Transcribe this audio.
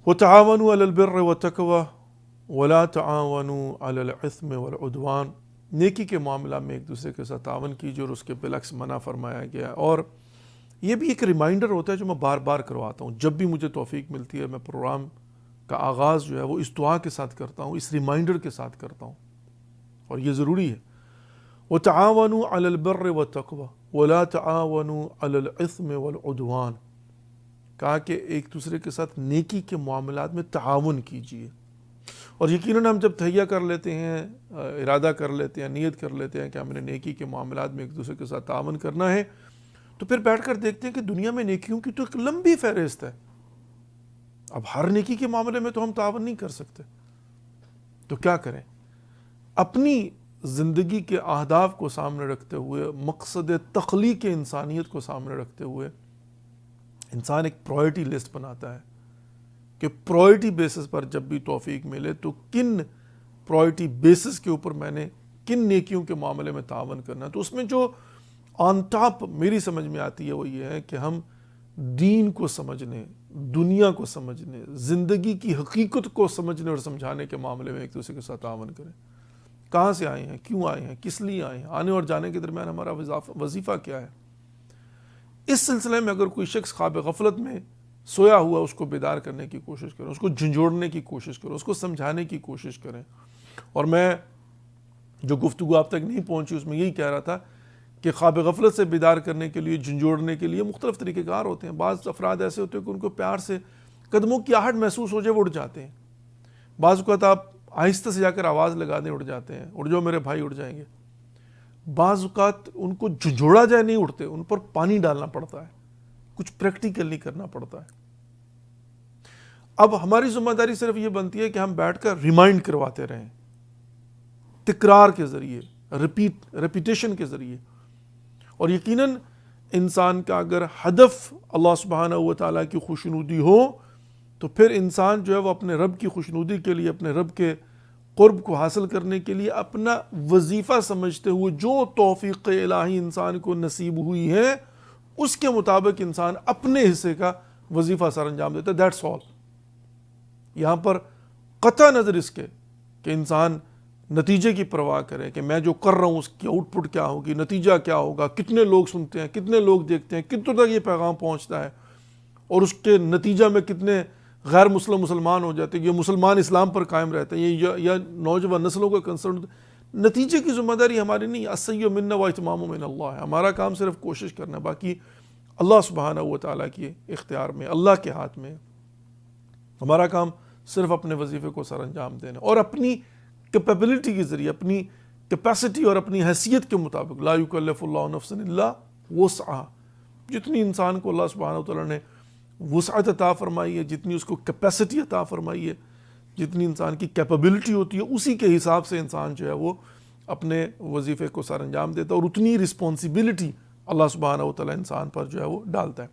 وتعاونوا علی البر والتقوی ولا تعاونوا علی الاثم والعدوان، نیکی کے معاملہ میں ایک دوسرے کے ساتھ تعاون کیجیے اور اس کے بالعکس منع فرمایا گیا ہے۔ اور یہ بھی ایک ریمائنڈر ہوتا ہے جو میں بار بار کرواتا ہوں، جب بھی مجھے توفیق ملتی ہے میں پروگرام کا آغاز جو ہے وہ اس دعا کے ساتھ کرتا ہوں، اس ریمائنڈر کے ساتھ کرتا ہوں، اور یہ ضروری ہے۔ وَتَعَاوَنُوا عَلَى الْبِرِّ وَالتَّقْوَى وَلَا تَعَاوَنُوا عَلَى الْإِثْمِ وَالْعُدْوَانِ، کہا کہ ایک دوسرے کے ساتھ نیکی کے معاملات میں تعاون کیجیے۔ اور یقیناً ہم جب تہیہ کر لیتے ہیں، ارادہ کر لیتے ہیں، نیت کر لیتے ہیں کہ ہم نے نیکی کے معاملات میں ایک دوسرے کے ساتھ تعاون کرنا ہے، تو پھر بیٹھ کر دیکھتے ہیں کہ دنیا میں نیکیوں کی تو ایک لمبی فہرست ہے۔ اب ہر نیکی کے معاملے میں تو ہم تعاون نہیں کر سکتے، تو کیا کریں؟ اپنی زندگی کے اہداف کو سامنے رکھتے ہوئے، مقصد تخلیق انسانیت کو سامنے رکھتے ہوئے انسان ایک پرائرٹی لسٹ بناتا ہے کہ پرائرٹی بیسس پر جب بھی توفیق ملے تو کن پرائرٹی بیسس کے اوپر میں نے کن نیکیوں کے معاملے میں تعاون کرنا ہے۔ تو اس میں جو آن ٹاپ میری سمجھ میں آتی ہے وہ یہ ہے کہ ہم دین کو سمجھنے، دنیا کو سمجھنے، زندگی کی حقیقت کو سمجھنے اور سمجھانے کے معاملے میں ایک دوسرے کے ساتھ تعاون کریں۔ کہاں سے آئے ہیں، کیوں آئے ہیں، کس لیے آئے ہیں، آنے اور جانے کے درمیان ہمارا وظیفہ کیا ہے۔ اس سلسلے میں اگر کوئی شخص خواب غفلت میں سویا ہوا اس کو بیدار کرنے کی کوشش کریں، اس کو جھنجھوڑنے کی کوشش کریں، اس کو سمجھانے کی کوشش کریں۔ اور میں جو گفتگو آپ تک نہیں پہنچی اس میں یہی کہہ رہا تھا کہ خواب غفلت سے بیدار کرنے کے لیے، جھنجھوڑنے کے لیے مختلف طریقہ کار ہوتے ہیں۔ بعض افراد ایسے ہوتے ہیں کہ ان کو پیار سے قدموں کی آہٹ محسوس ہو جائے وہ اڑ جاتے ہیں۔ بعض اوقات آپ آہستہ سے جا کر آواز لگا دیں اڑ جاتے ہیں، اڑ جاؤ میرے بھائی اڑ جائیں گے۔ بعض اوقات ان کو جھنجھوڑا جائے نہیں اڑتے، ان پر پانی ڈالنا پڑتا ہے، کچھ پریکٹیکلی کرنا پڑتا ہے۔ اب ہماری ذمہ داری صرف یہ بنتی ہے کہ ہم بیٹھ کر ریمائنڈ کرواتے رہیں، تکرار کے ذریعے، ریپیٹیشن کے ذریعے۔ اور یقیناً انسان کا اگر ہدف اللہ سبحانہ و تعالیٰ کی خوشنودی ہو تو پھر انسان جو ہے وہ اپنے رب کی خوشنودی کے لیے، اپنے رب کے قرب کو حاصل کرنے کے لیے اپنا وظیفہ سمجھتے ہوئے جو توفیق الہی انسان کو نصیب ہوئی ہے اس کے مطابق انسان اپنے حصے کا وظیفہ سر انجام دیتا ہے۔ That's all. یہاں پر قطع نظر اس کے کہ انسان نتیجے کی پرواہ کرے کہ میں جو کر رہا ہوں اس کی آؤٹ پٹ کیا ہوگی، نتیجہ کیا ہوگا، کتنے لوگ سنتے ہیں، کتنے لوگ دیکھتے ہیں، کتنے تک یہ پیغام پہنچتا ہے، اور اس کے نتیجہ میں کتنے غیر مسلمان ہو جاتے ہیں، یہ مسلمان اسلام پر قائم رہتے ہیں، یا نوجوان نسلوں کا کنسرن۔ نتیجے کی ذمہ داری ہماری نہیں، السعی منا واتمام من اللہ ہے۔ ہمارا کام صرف کوشش کرنا ہے، باقی اللہ سبحانہ و تعالیٰ کے اختیار میں، اللہ کے ہاتھ میں۔ ہمارا کام صرف اپنے وظیفے کو سر انجام دینا اور اپنی کیپیبلٹی کے ذریعے، اپنی کیپیسٹی اور اپنی حیثیت کے مطابق، لا یکلف اللہ نفسا الا وسعہا، جتنی انسان کو اللہ سبحانہ و تعالیٰ نے وسعت عطا فرمائی ہے، جتنی اس کو کیپیسٹی عطا فرمائی ہے، جتنی انسان کی کیپیبلٹی ہوتی ہے، اسی کے حساب سے انسان جو ہے وہ اپنے وظیفے کو سر انجام دیتا ہے، اور اتنی رسپانسبلٹی اللہ سبحانہ و تعالیٰ انسان پر جو ہے وہ ڈالتا ہے۔